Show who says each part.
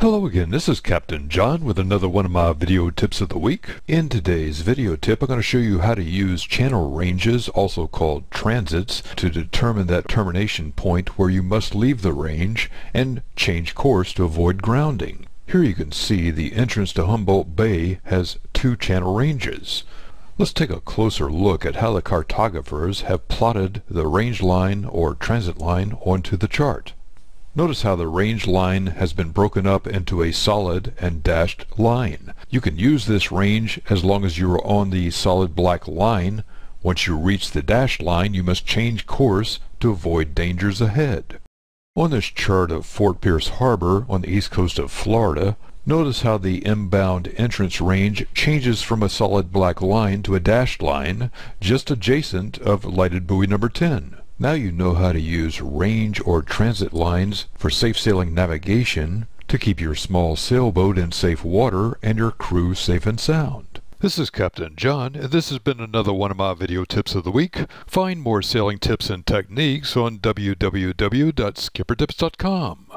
Speaker 1: Hello again, this is Captain John with another one of my video tips of the week. In today's video tip, I'm going to show you how to use channel ranges, also called transits, to determine that termination point where you must leave the range and change course to avoid grounding. Here you can see the entrance to Humboldt Bay has two channel ranges. Let's take a closer look at how the cartographers have plotted the range line or transit line onto the chart. Notice how the range line has been broken up into a solid and dashed line. You can use this range as long as you are on the solid black line. Once you reach the dashed line, you must change course to avoid dangers ahead. On this chart of Fort Pierce Harbor on the east coast of Florida, notice how the inbound entrance range changes from a solid black line to a dashed line just adjacent of lighted buoy number 10. Now you know how to use range or transit lines for safe sailing navigation to keep your small sailboat in safe water and your crew safe and sound. This is Captain John, and this has been another one of my video tips of the week. Find more sailing tips and techniques on www.skippertips.com.